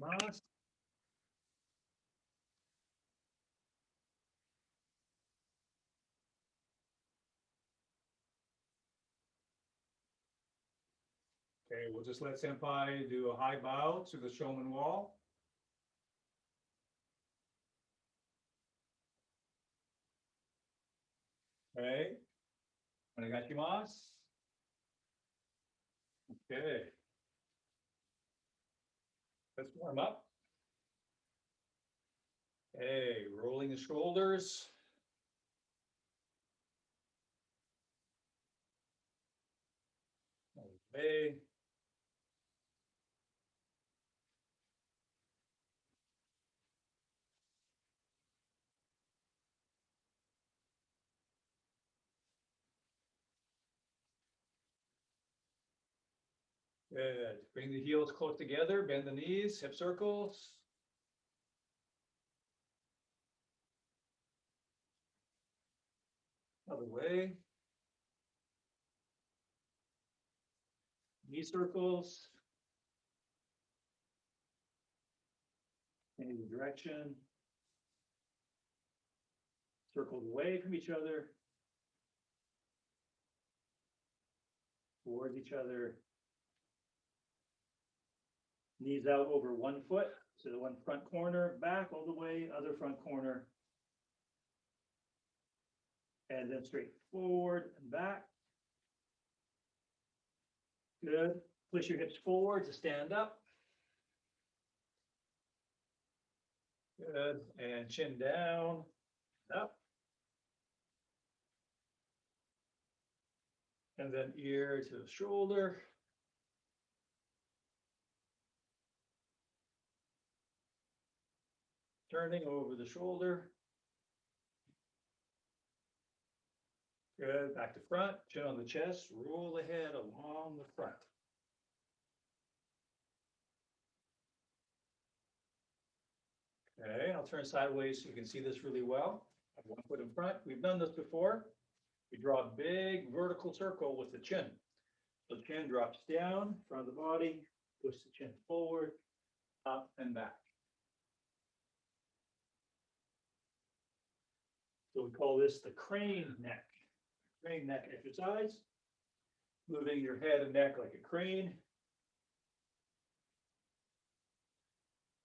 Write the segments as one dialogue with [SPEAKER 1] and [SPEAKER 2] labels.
[SPEAKER 1] Nagakimasu. Okay, we'll just let Senpai do a high bow to the Shoman wall. Okay. Onegaishimasu. Okay. Let's warm up. Okay, rolling the shoulders. Okay. Good. Bring the heels close together, bend the knees, hip circles. Other way. Knee circles. Any direction. Circles away from each other. Towards each other. Knees out over one foot. So the one front corner, back all the way, other front corner. And then straight forward and back. Good. Push your hips forward to stand up. Good. And chin down, up. And then ear to shoulder. Turning over the shoulder. Good. Back to front, chin on the chest, roll the head along the front. Okay, I'll turn sideways so you can see this really well. I have one foot in front. We've done this before. We draw a big vertical circle with the chin. So the chin drops down, front of the body, push the chin forward, up and back. So we call this the crane neck exercise. Moving your head and neck like a crane.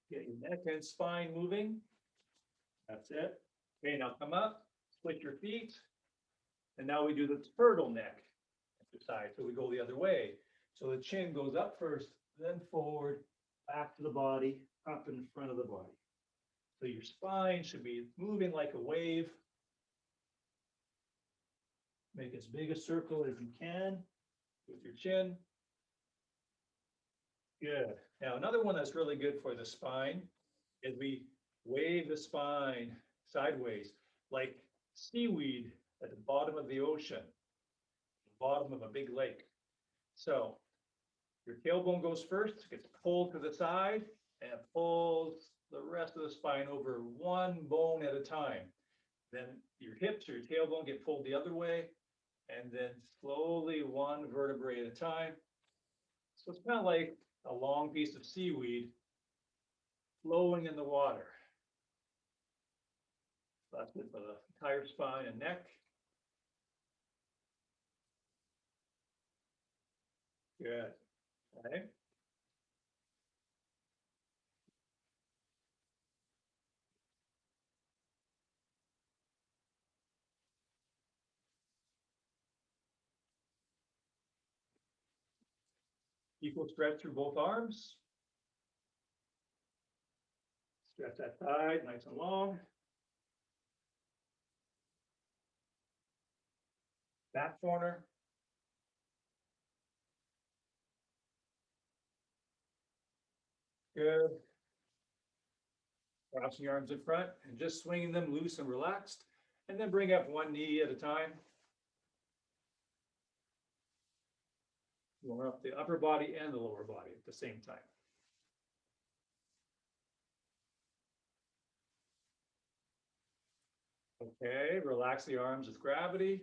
[SPEAKER 1] Get your neck and spine moving. That's it. Okay, now come up, split your feet. And now we do the turtleneck exercise. So we go the other way. So the chin goes up first, then forward, back to the body, up in front of the body. So your spine should be moving like a wave. Make as big a circle as you can with your chin. Good. Now, another one that's really good for the spine is we wave the spine sideways like seaweed at the bottom of the ocean, the bottom of a big lake. So your tailbone goes first, gets pulled to the side, and pulls the rest of the spine over one bone at a time. Then your hips or your tailbone get pulled the other way, and then slowly one vertebrae at a time. So it's kind of like a long piece of seaweed flowing in the water. So that's good for the entire spine and neck. Good. Okay. Equal stretch through both arms. Stretch that side nice and long. Back corner. Good. Crossing your arms in front and just swinging them loose and relaxed. And then bring up one knee at a time. Warm up the upper body and the lower body at the same time. Okay, relax the arms with gravity.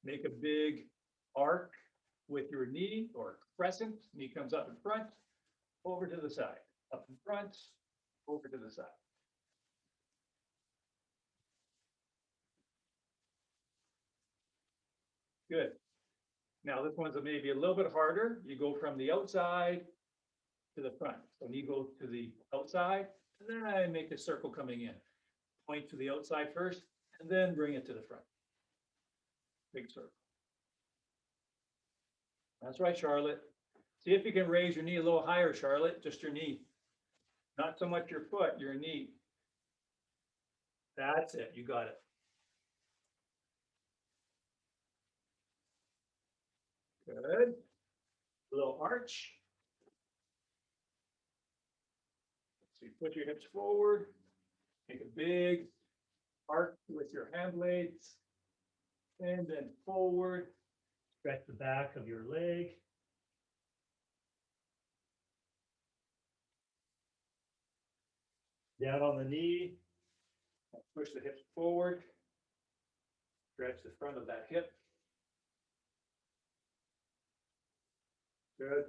[SPEAKER 1] Make a big arc with your knee or crescent. Knee comes up in front. over to the side, up in front, over to the side. Good. Now this one's maybe a little bit harder. You go from the outside to the front. So you go to the outside, and then I make a circle coming in. Point to the outside first, and then bring it to the front. Big circle. That's right, Charlotte. See if you can raise your knee a little higher, Charlotte, just your knee. Not so much your foot, your knee. That's it, you got it. Good. A little arch. So you put your hips forward, make a big arc with your hand blades, and then forward. Stretch the back of your leg. Down on the knee. Push the hips forward. Stretch the front of that hip. Good.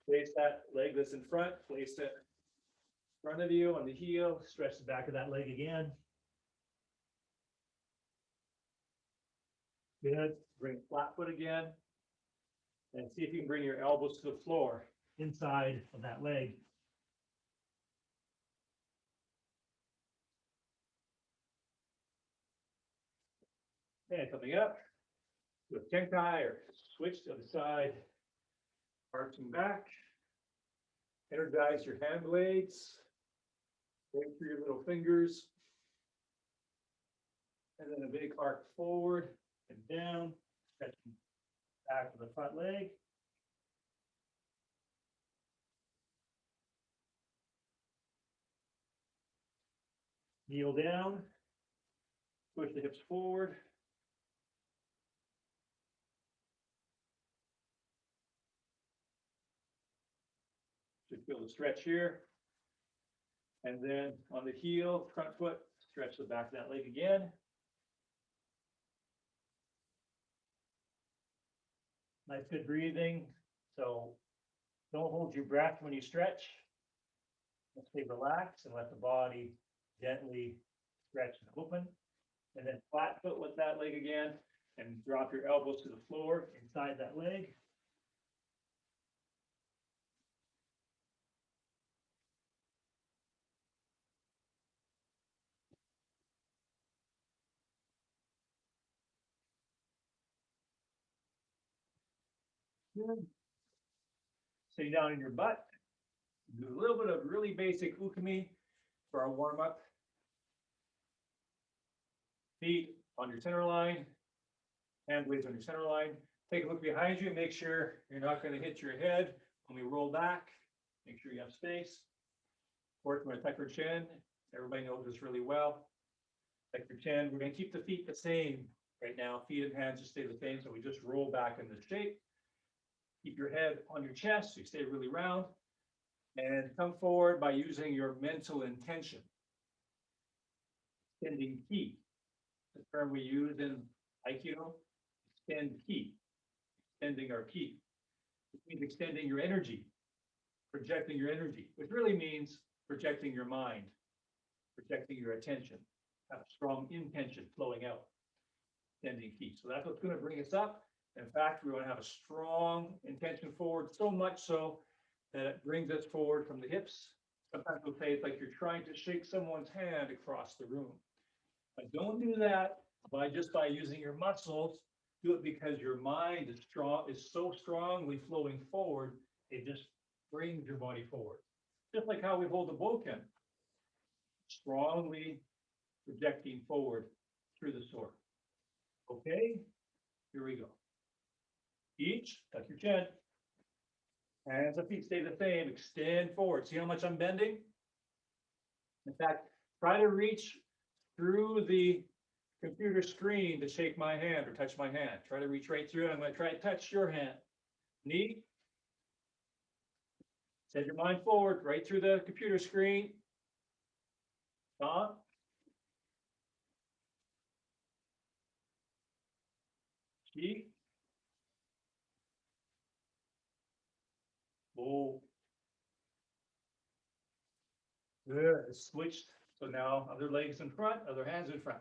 [SPEAKER 1] Place that leg that's in front. Place it in front of you on the heel. Stretch the back of that leg again. Good. Bring flat foot again. And see if you can bring your elbows to the floor inside of that leg. And coming up, do a tenkai or switch to the side, arching back. Energize your hand blades. Wait for your little fingers. And then a big arc forward and down, stretching back to the front leg. Kneel down, push the hips forward. Just feel the stretch here. And then on the heel, front foot, stretch the back of that leg again. Nice, good breathing. So don't hold your breath when you stretch. Let's stay relaxed and let the body gently stretch and open. And then flat foot with that leg again and drop your elbows to the floor inside that leg. Good. Stay down in your butt. Do a little bit of really basic ukemi for our warm up. Feet on your center line, hand blades on your center line. Take a look behind you and make sure you're not going to hit your head when we roll back. Make sure you have space. Work with tuck your chin. Everybody knows this really well. Tuck your chin. We're going to keep the feet the same right now. Feet and hands just stay the same. So we just roll back in this shape. Keep your head on your chest so you stay really round. And come forward by using your mental intention. Extending ki. The term we use in Aikido. Extend ki. Extending our ki. It means extending your energy. Projecting your energy, which really means projecting your mind. Projecting your attention. Have a strong intention flowing out. Extending ki. So that's what's going to bring us up. In fact, we want to have a strong intention forward, so much so that it brings us forward from the hips. Sometimes we'll say it's like you're trying to shake someone's hand across the room. But don't do that by using your muscles. Do it because your mind is strong, is so strongly flowing forward, it just brings your body forward. Just like how we hold the boken, strongly projecting forward through the sword. Okay, here we go. Each, tuck your chin. Hands and feet stay the same, extend forward. See how much I'm bending? In fact, try to reach through the computer screen to shake my hand or touch my hand. Try to reach right through. I'm going to try to touch your hand. Knee. Send your mind forward, right through the computer screen. Stop. Cheek. Bow. Good. Switch. So now other legs in front, other hands in front.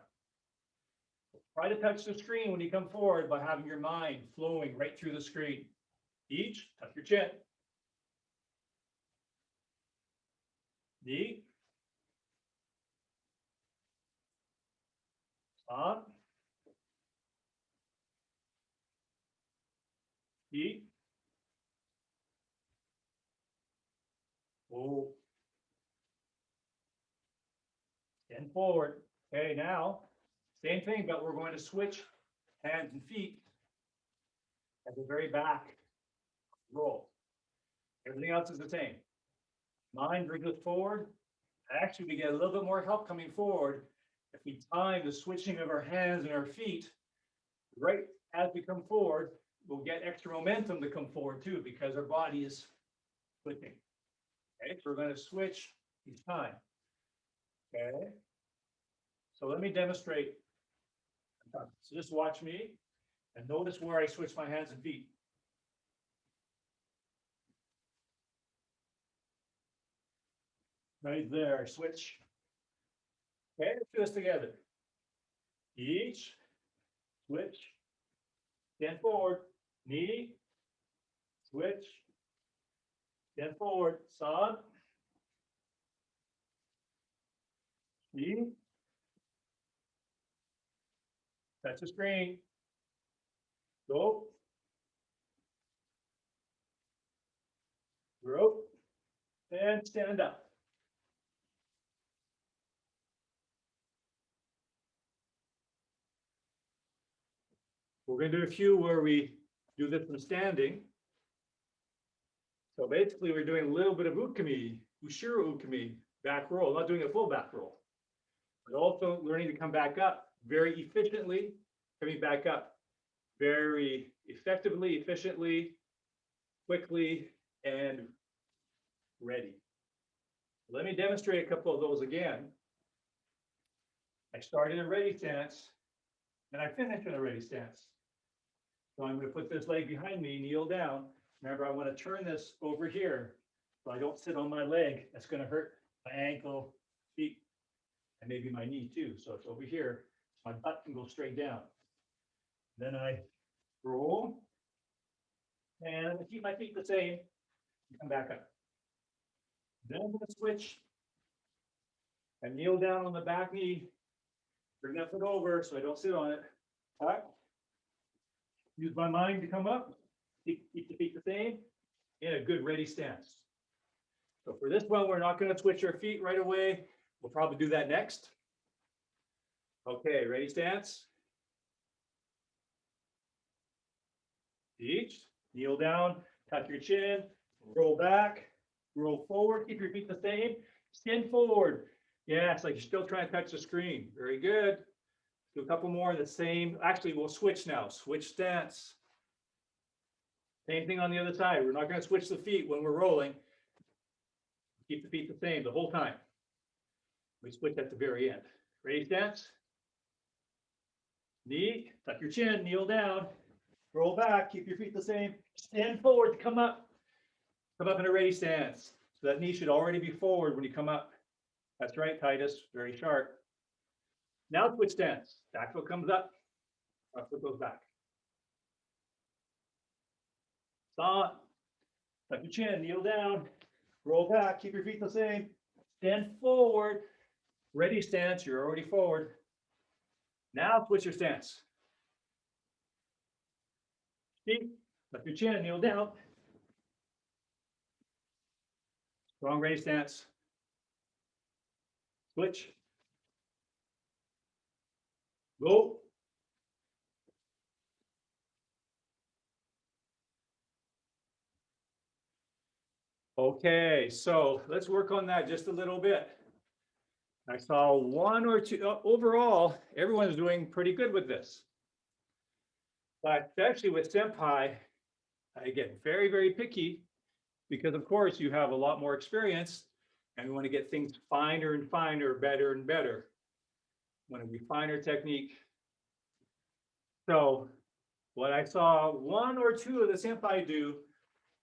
[SPEAKER 1] Try to touch the screen when you come forward by having your mind flowing right through the screen. Each, tuck your chin. Knee. Up. Feet. Oh. Stand forward. Okay, now, same thing, but we're going to switch hands and feet at the very back. Roll. Everything else is the same. Mind brings us forward. Actually, we get a little bit more help coming forward if we time the switching of our hands and our feet right as we come forward. We'll get extra momentum to come forward too because our body is switching. Okay, so we're going to switch each time. Okay, so let me demonstrate. So just watch me and notice where I switch my hands and feet. Right there, switch. Okay, let's do this together. Each, switch, stand forward, knee, switch, stand forward, side, knee, touch the screen, go, rope, and stand up. We're going to do a few where we do this from standing. So basically, we're doing a little bit of ukemi, ushiro ukemi, back roll, not doing a full back roll, but also learning to come back up very efficiently, coming back up very effectively, efficiently, quickly, and ready. Let me demonstrate a couple of those again. I started in ready stance, and I finished in a ready stance. So I'm going to put this leg behind me, kneel down. Remember, I want to turn this over here so I don't sit on my leg. That's going to hurt my ankle, feet, and maybe my knee too. So it's over here. So my butt can go straight down. Then I roll, and I'm going to keep my feet the same and come back up. Then I'm going to switch and kneel down on the back knee. Bring that foot over so I don't sit on it. Tuck. Use my mind to come up. Keep the feet the same in a good ready stance. So for this one, we're not going to switch our feet right away. We'll probably do that next. Okay, ready stance. Each, kneel down, tuck your chin, roll back, roll forward, keep your feet the same, stand forward. Yeah, it's like you're still trying to touch the screen. Very good. Do a couple more of the same. Actually, we'll switch now. Switch stance. Same thing on the other side. We're not going to switch the feet when we're rolling. Keep the feet the same the whole time. We switch at the very end. Ready stance. Knee, tuck your chin, kneel down, roll back, keep your feet the same. Stand forward to come up. Come up in a ready stance. So that knee should already be forward when you come up. That's right, Titus. Very sharp. Now switch stance. Back foot comes up. Front foot goes back. Stop. Tuck your chin, kneel down, roll back, keep your feet the same. Stand forward. Ready stance, you're already forward. Now switch your stance. Tuck your chin, kneel down. Strong ready stance. Switch. Go. Okay, so let's work on that just a little bit. I saw one or two, overall, everyone's doing pretty good with this. But especially with senpai, I get very, very picky because of course you have a lot more experience and we want to get things finer and finer, better and better. We want to refine our technique. So what I saw one or two of the senpai do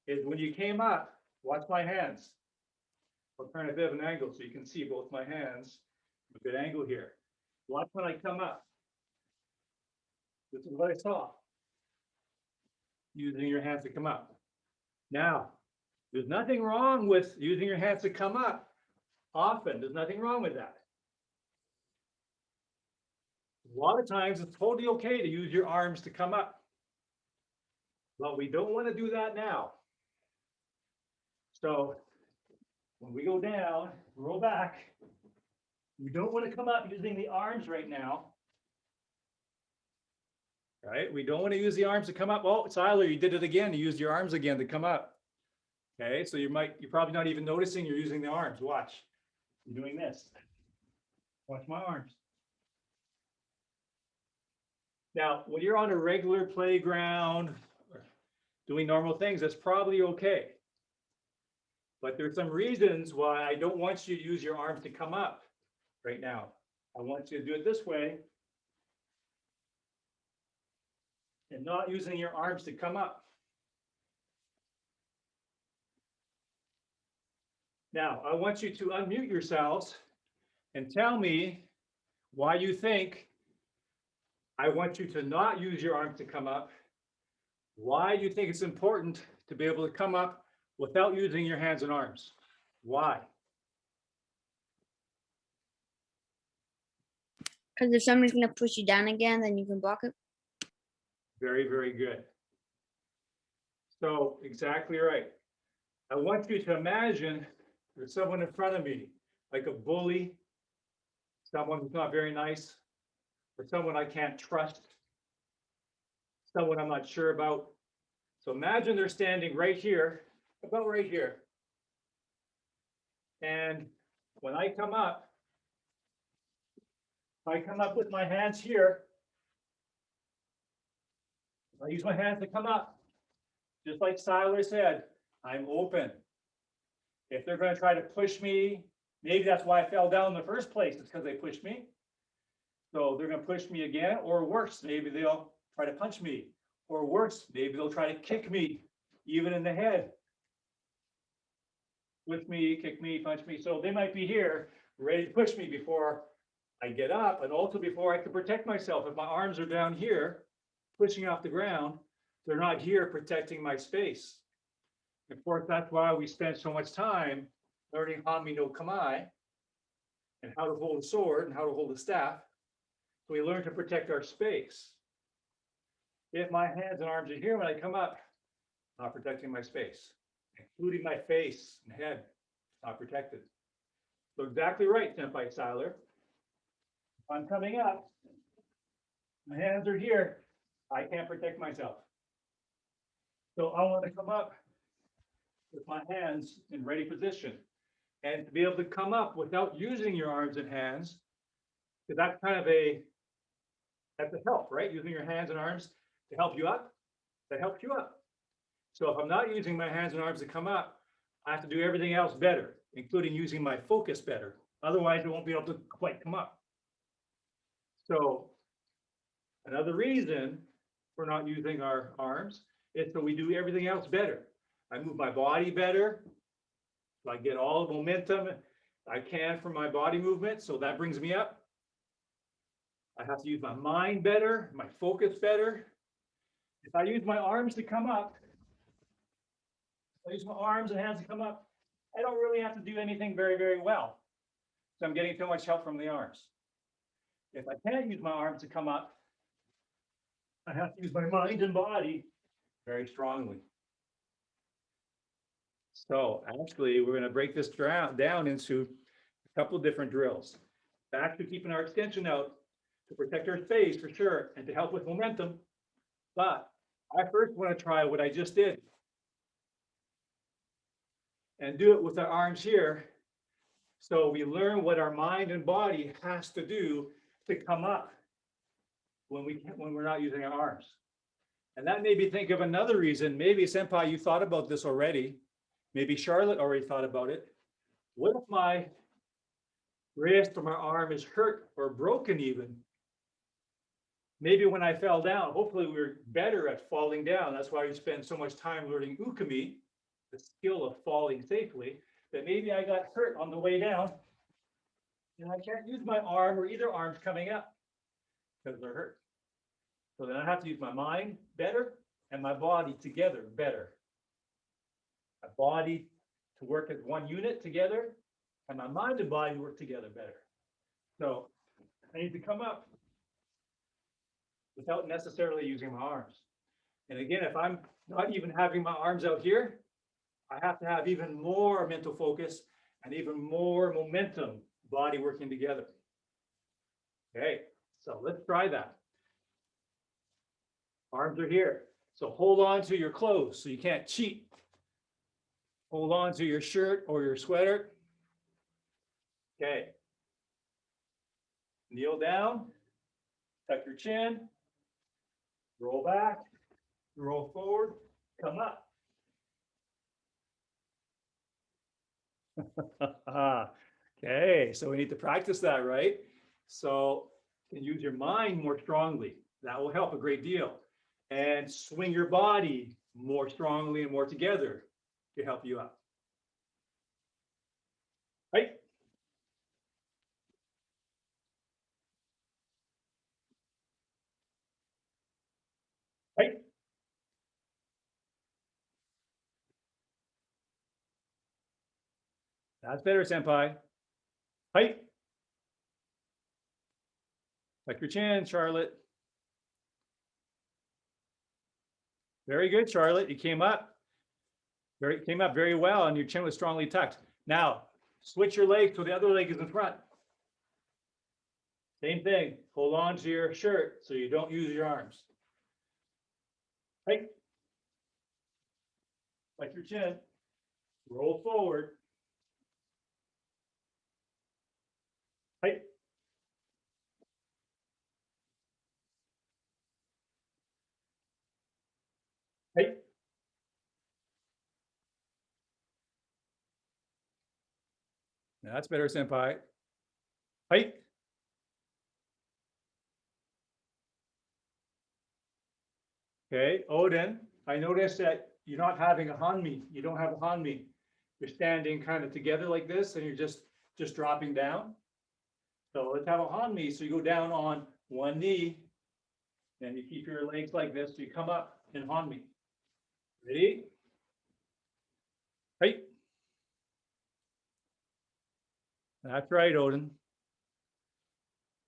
[SPEAKER 1] is when you came up, watch my hands. I'll turn a bit of an angle so you can see both my hands. A good angle here. Watch when I come up. This is what I saw. Using your hands to come up. Now, there's nothing wrong with using your hands to come up. Often, there's nothing wrong with that. A lot of times, it's totally okay to use your arms to come up. But we don't want to do that now. So, when we go down, roll back. We don't want to come up using the arms right now. Right? We don't want to use the arms to come up. Oh, Tyler, you did it again. You used your arms again to come up. Okay, so you're probably not even noticing you're using the arms. Watch. You're doing this. Watch my arms. Now, when you're on a regular playground, doing normal things, that's probably okay. But there's some reasons why I don't want you to use your arms to come up right now. I want you to do it this way and not using your arms to come up. Now, I want you to unmute yourselves and tell me why you think I want you to not use your arms to come up. Why do you think it's important to be able to come up without using your hands and arms? Why?
[SPEAKER 2] Because if somebody's going to push you down again, then you can block it.
[SPEAKER 1] Very, very good. So exactly right. I want you to imagine there's someone in front of me, like a bully, someone who's not very nice, or someone I can't trust, someone I'm not sure about. So imagine they're standing right here, about right here. And when I come up with my hands here. I use my hands to come up. Just like Siler said, I'm open. If they're going to try to push me, maybe that's why I fell down in the first place. It's because they pushed me. So they're going to push me again, or worse, maybe they'll try to punch me. Or worse, maybe they'll try to kick me, even in the head. Push me, kick me, punch me. So they might be here, ready to push me before I get up, and also before I can protect myself. If my arms are down here, pushing off the ground, they're not here protecting my space. Of course, that's why we spend so much time learning Hami no Kamai and how to hold a sword and how to hold a staff. So we learn to protect our space. If my hands and arms are here when I come up, not protecting my space, including my face and head, not protected. So exactly right, Senpai Siler. If I'm coming up, my hands are here, I can't protect myself. So I want to come up with my hands in ready position. And to be able to come up without using your arms and hands, because that's kind of that's a help, right? Using your hands and arms to help you up, that helps you up. So if I'm not using my hands and arms to come up, I have to do everything else better, including using my focus better. Otherwise, I won't be able to quite come up. So another reason for not using our arms is so we do everything else better. I move my body better. So I get all the momentum I can from my body movement. So that brings me up. I have to use my mind better, my focus better. If I use my arms to come up, I use my arms and hands to come up, I don't really have to do anything very, very well. So I'm getting so much help from the arms. If I can't use my arms to come up, I have to use my mind and body very strongly. So actually, we're going to break this down into a couple of different drills. Back to keeping our extension out to protect our space for sure and to help with momentum. But I first want to try what I just did and do it with our arms here. So we learn what our mind and body has to do to come up when we're not using our arms. And that made me think of another reason. Maybe Senpai, you thought about this already. Maybe Charlotte already thought about it. What if my wrist or my arm is hurt or broken even? Maybe when I fell down, hopefully we're better at falling down. That's why we spend so much time learning ukami, the skill of falling safely. that maybe I got hurt on the way down and I can't use my arm or either arm's coming up because they're hurt. So then I have to use my mind better and my body together better. My body to work as one unit together and my mind and body work together better. So I need to come up without necessarily using my arms. And again, if I'm not even having my arms out here, I have to have even more mental focus and even more momentum, body working together. Okay, so let's try that. Arms are here. So hold on to your clothes so you can't cheat. Hold on to your shirt or your sweater. Okay. Kneel down, tuck your chin, roll back, roll forward, come up. Okay, so we need to practice that, right? So you can use your mind more strongly. That will help a great deal. And swing your body more strongly and more together to help you out. Right? Right? That's better, senpai. Right? Tuck your chin, Charlotte. Very good, Charlotte. You came up. Came up very well, and your chin was strongly tucked. Now, switch your leg so the other leg is in front. Same thing. Hold on to your shirt so you don't use your arms. Right? Tuck your chin. Roll forward. Right? Right? That's better, senpai. Right? Okay, Odin, I noticed that you're not having a hanmi. You don't have a hanmi. You're standing kind of together like this, and you're just dropping down. So let's have a hanmi. So you go down on one knee, and you keep your legs like this. So you come up in hanmi. Ready? Right. That's right, Odin.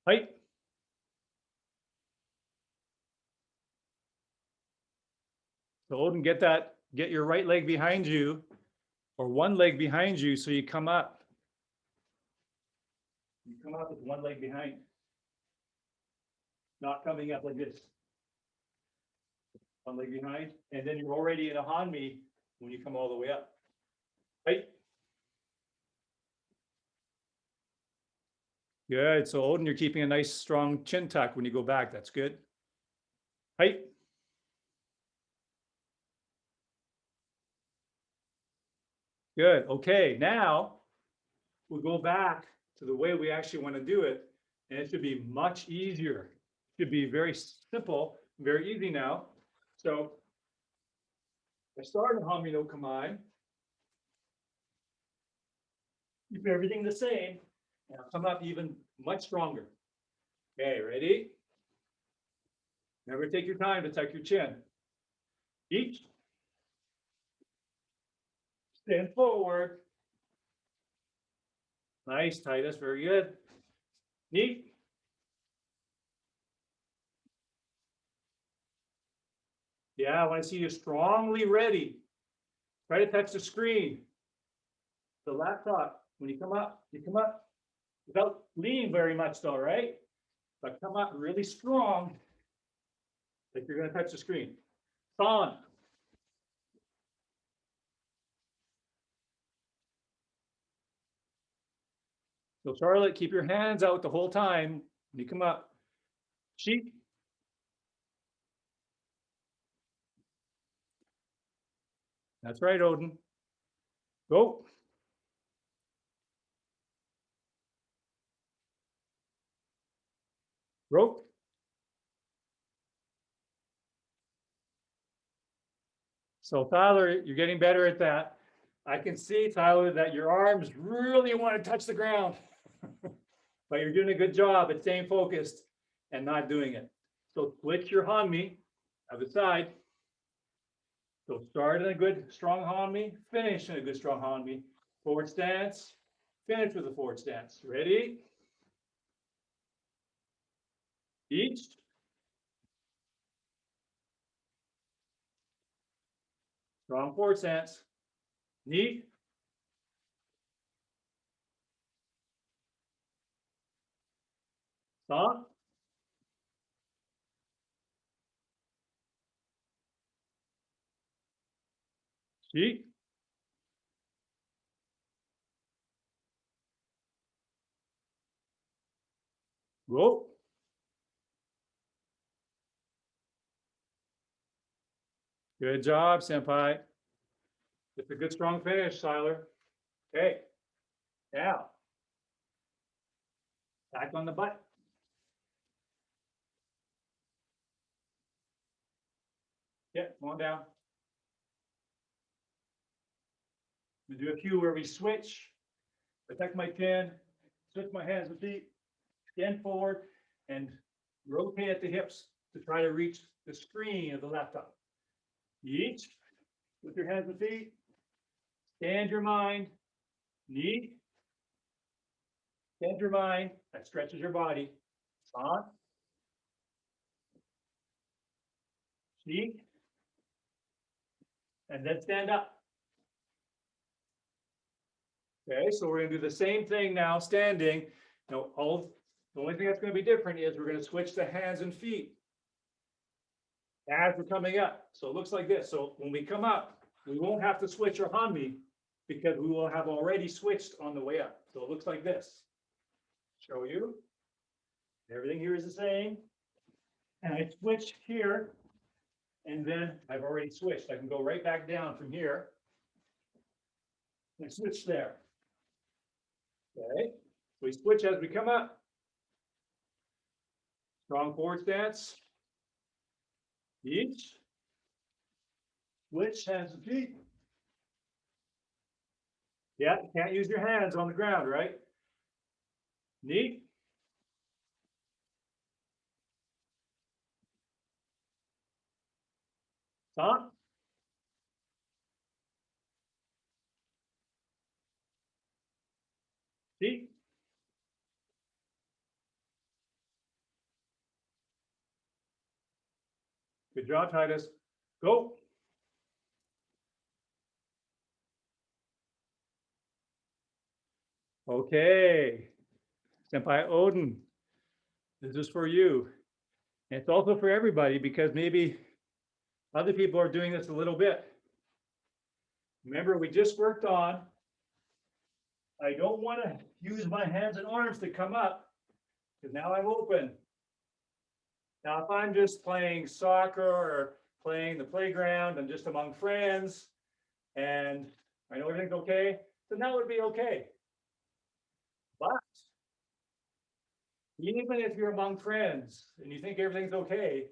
[SPEAKER 1] Right. So Odin, get your right leg behind you, or one leg behind you, so you come up. You come up with one leg behind, not coming up like this. One leg behind, and then you're already in a hanmi when you come all the way up. Right? Good. So Odin, you're keeping a nice strong chin tuck when you go back. That's good. Right? Good. Okay. Now we'll go back to the way we actually want to do it, and it should be much easier. It should be very simple, very easy now. So I start in Hami no Kamai. Keep everything the same, and I'll come up even much stronger. Okay, ready? Never take your time to tuck your chin. Each. Stand forward. Nice, Titus, very good. Neat. Yeah, I want to see you strongly ready. Try to touch the screen, the laptop. When you come up without leaning very much though, right? But come up really strong, like you're going to touch the screen. On. So Charlotte, keep your hands out the whole time when you come up. Sheep. That's right, Odin. Go. Rope. So Tyler, you're getting better at that. I can see, Tyler, that your arms really want to touch the ground. But you're doing a good job at staying focused and not doing it. So switch your hanmi other side. So start in a good strong hanmi, finish in a good strong hanmi. Forward stance, finish with a forward stance. Ready? Each. Strong forward stance. Knee. Stop. Cheek. Go. Good job, senpai. It's a good strong finish, Tyler. Okay. Now, back on the butt. Yeah, come on down. We do a few where we switch. Protect my chin, switch my hands and feet, stand forward, and rotate at the hips to try to reach the screen of the laptop. Each with your hands and feet. Stand your mind. Knee. Stand your mind. That stretches your body. On. Cheek. And then stand up. Okay, so we're gonna do the same thing now, standing. Now, the only thing that's gonna be different is we're gonna switch the hands and feet as we're coming up. So it looks like this. So when we come up, we won't have to switch our hanmi because we will have already switched on the way up. So it looks like this. Show you. Everything here is the same. And I switch here, and then I've already switched. I can go right back down from here. And switch there. Okay. So we switch as we come up. Strong forward stance. Each. Switch hands and feet. Yeah, you can't use your hands on the ground, right? Knee. Stop. Feet. Good job, Titus. Go. Okay. Senpai Odin, this is for you. And it's also for everybody because maybe other people are doing this a little bit. Remember, we just worked on, I don't want to use my hands and arms to come up because now I'm open. Now, if I'm just playing soccer or playing the playground and just among friends and I know everything's okay, then that would be okay. But even if you're among friends and you think everything's okay,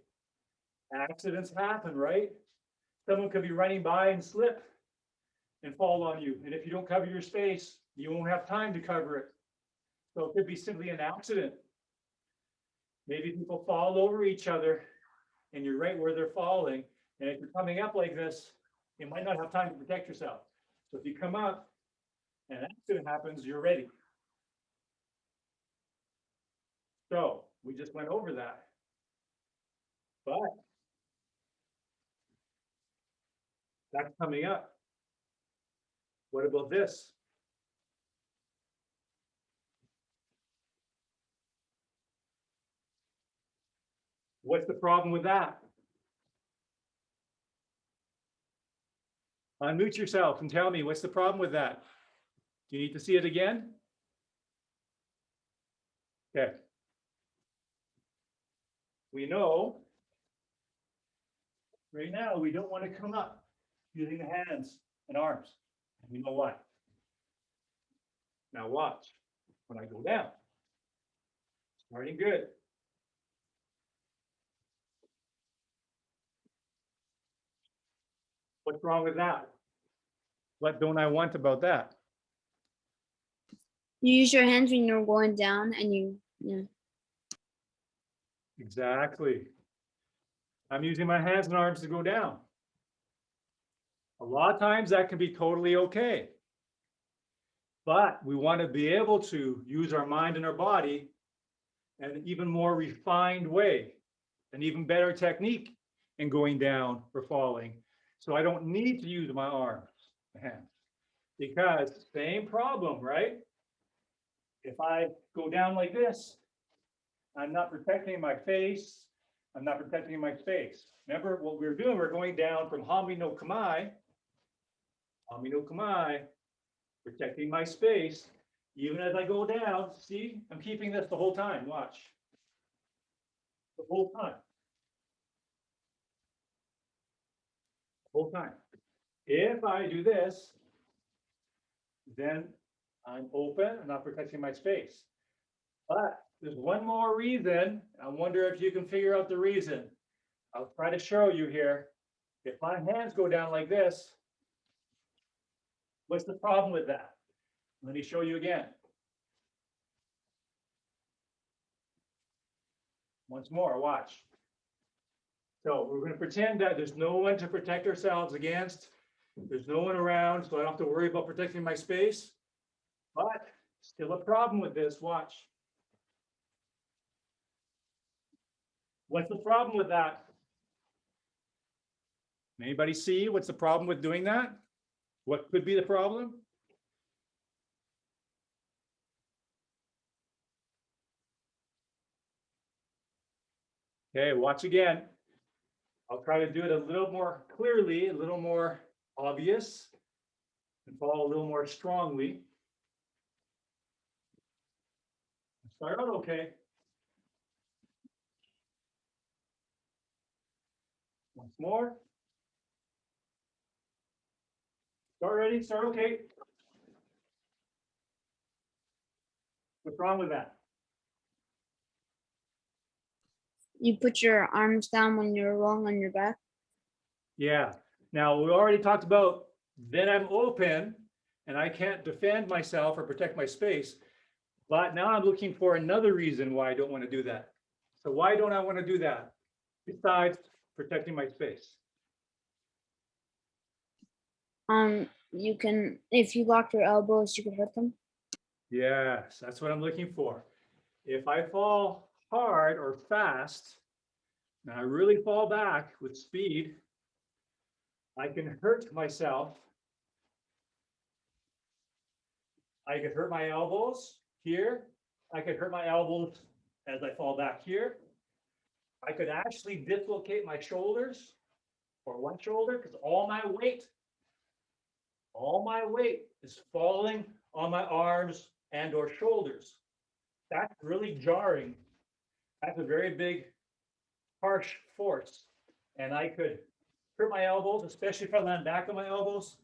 [SPEAKER 1] accidents happen, right? Someone could be running by and slip and fall on you. And if you don't cover your space, you won't have time to cover it. So it could be simply an accident. Maybe people fall over each other and you're right where they're falling. And if you're coming up like this, you might not have time to protect yourself. So if you come up and an accident happens, you're ready. So we just went over that. But that's coming up. What about this? What's the problem with that? Unmute yourself and tell me what's the problem with that. Do you need to see it again? Okay. We know right now we don't want to come up using the hands and arms. And we know why. Now watch when I go down. Starting good. What's wrong with that? What don't I want about that?
[SPEAKER 2] You use your hands when you're going down and yeah.
[SPEAKER 1] Exactly. I'm using my hands and arms to go down. A lot of times that can be totally okay. But we want to be able to use our mind and our body in an even more refined way, an even better technique in going down or falling. So I don't need to use my arms, my hands, because same problem, right? If I go down like this, I'm not protecting my face. I'm not protecting my space. Remember what we were doing? We're going down from Hami no Kamai, protecting my space. Even as I go down, see, I'm keeping this the whole time. Watch. The whole time. The whole time. If I do this, then I'm open. I'm not protecting my space. But there's one more reason. I wonder if you can figure out the reason. I'll try to show you here. If my hands go down like this, what's the problem with that? Let me show you again. Once more, watch. So we're going to pretend that there's no one to protect ourselves against. There's no one around, so I don't have to worry about protecting my space. But still a problem with this. Watch. What's the problem with that? Anybody see what's the problem with doing that? What could be the problem? Okay, watch again. I'll try to do it a little more clearly, a little more obvious, and follow a little more strongly. Start out okay. Once more. Start ready, start okay. What's wrong with that?
[SPEAKER 2] You put your arms down when you're rolling on your back.
[SPEAKER 1] Yeah. Now we already talked about then I'm open and I can't defend myself or protect my space. But now I'm looking for another reason why I don't want to do that. So why don't I want to do that besides protecting my space?
[SPEAKER 2] You can, if you lock your elbows, you can hurt them.
[SPEAKER 1] Yes, that's what I'm looking for. If I fall hard or fast, and I really fall back with speed, I can hurt myself. I could hurt my elbows here. I could hurt my elbows as I fall back here. I could actually dislocate my shoulders or one shoulder because all my weight is falling on my arms and or shoulders. That's really jarring. That's a very big, harsh force. And I could hurt my elbows, especially if I land back on my elbows.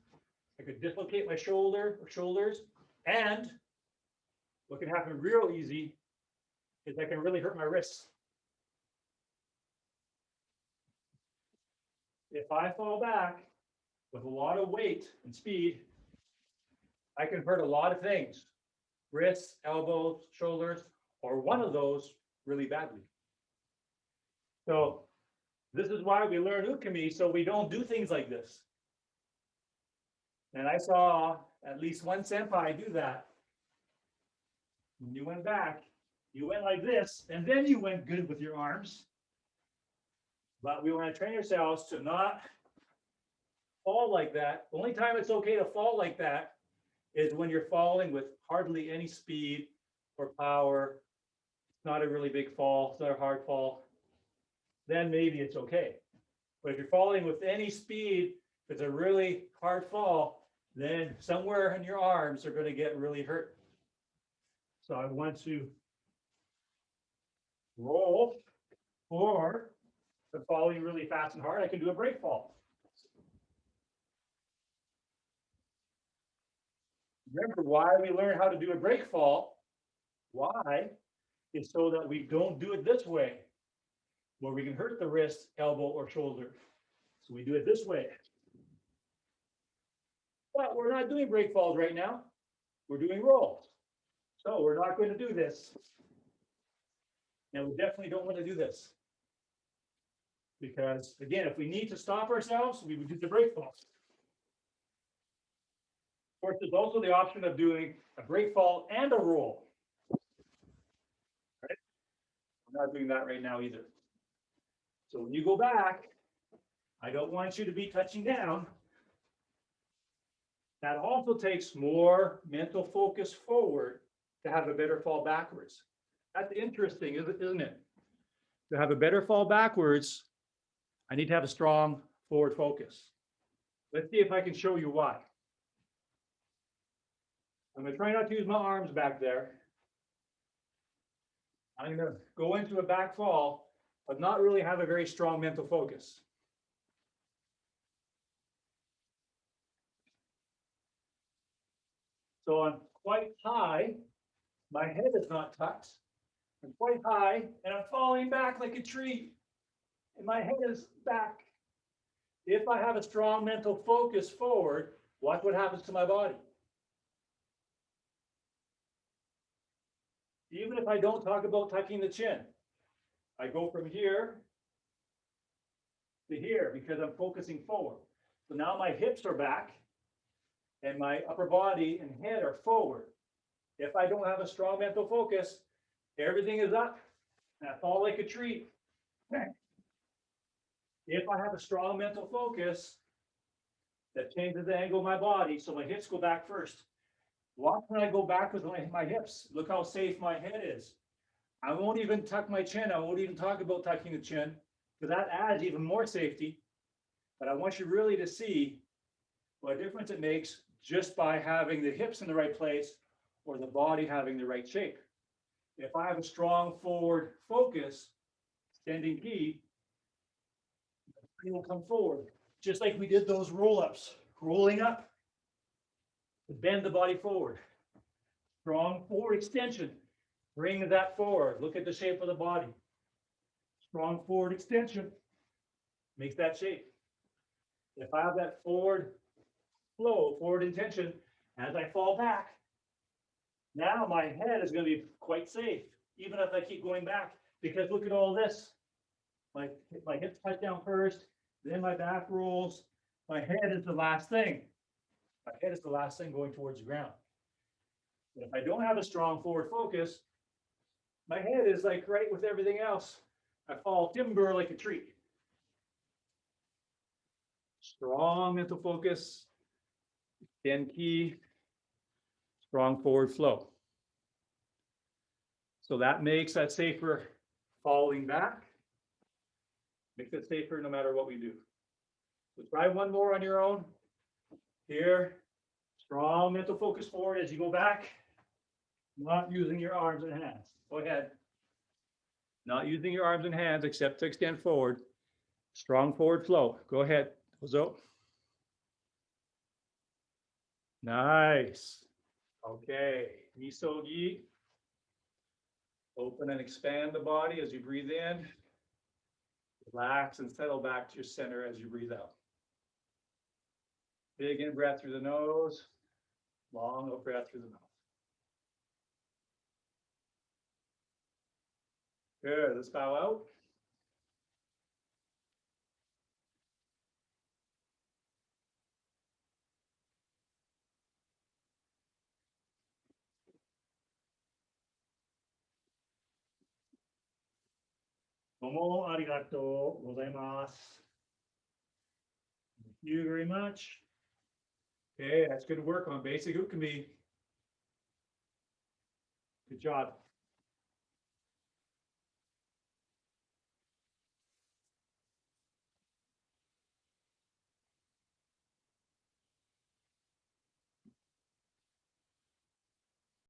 [SPEAKER 1] I could dislocate my shoulder or shoulders. And what can happen real easy is I can really hurt my wrists. If I fall back with a lot of weight and speed, I can hurt a lot of things, wrists, elbows, shoulders, or one of those really badly. So this is why we learn ukemi, so we don't do things like this. And I saw at least one senpai do that. When you went back, you went like this, and then you went good with your arms. But we want to train ourselves to not fall like that. The only time it's okay to fall like that is when you're falling with hardly any speed or power. It's not a really big fall, it's not a hard fall. Then maybe it's okay. But if you're falling with any speed, if it's a really hard fall, then somewhere in your arms are going to get really hurt. So I want to roll, or if I'm falling really fast and hard, I can do a break fall. Remember why we learn how to do a break fall. Why? Is so that we don't do it this way, where we can hurt the wrist, elbow, or shoulder. So we do it this way. But we're not doing break falls right now. We're doing rolls. So we're not going to do this. And we definitely don't want to do this. Because again, if we need to stop ourselves, we would do the break falls. Of course, there's also the option of doing a break fall and a roll. Right? We're not doing that right now either. So when you go back, I don't want you to be touching down. That also takes more mental focus forward to have a better fall backwards. That's interesting, isn't it? To have a better fall backwards, I need to have a strong forward focus. Let's see if I can show you why. I'm going to try not to use my arms back there. I'm going to go into a back fall, but not really have a very strong mental focus. So I'm quite high. My head is not tucked. I'm quite high, and I'm falling back like a tree. And my head is back. If I have a strong mental focus forward, watch what happens to my body. Even if I don't talk about tucking the chin, I go from here to here because I'm focusing forward. So now my hips are back and my upper body and head are forward. If I don't have a strong mental focus, everything is up and I fall like a tree. If I have a strong mental focus, that changes the angle of my body, so my hips go back first. Watch when I go back with my hips. Look how safe my head is. I won't even tuck my chin. I won't even talk about tucking the chin, because that adds even more safety. But I want you really to see what a difference it makes just by having the hips in the right place or the body having the right shape. If I have a strong forward focus, standing key, it will come forward. Just like we did those roll-ups, rolling up to bend the body forward. Strong forward extension, bring that forward. Look at the shape of the body. Strong forward extension makes that shape. If I have that forward flow, forward intention, as I fall back, now my head is going to be quite safe, even if I keep going back, because look at all this. My hips touch down first, then my back rolls. My head is the last thing. My head is the last thing going towards the ground. But if I don't have a strong forward focus, my head is like right with everything else. I fall timber like a tree. Strong mental focus, then key, strong forward flow. So that makes that safer falling back. Makes it safer no matter what we do. So try one more on your own. Here, strong mental focus forward as you go back. Not using your arms and hands. Go ahead. Not using your arms and hands except to extend forward. Strong forward flow. Go ahead. Ozo. Nice. Okay. Misogi. Open and expand the body as you breathe in. Relax and settle back to your center as you breathe out. Big in breath through the nose. Long out breath through the mouth. Good. Let's bow out. Domo arigato gozaimasu. Thank you very much. Okay, that's good work on basic ukemi. Good job.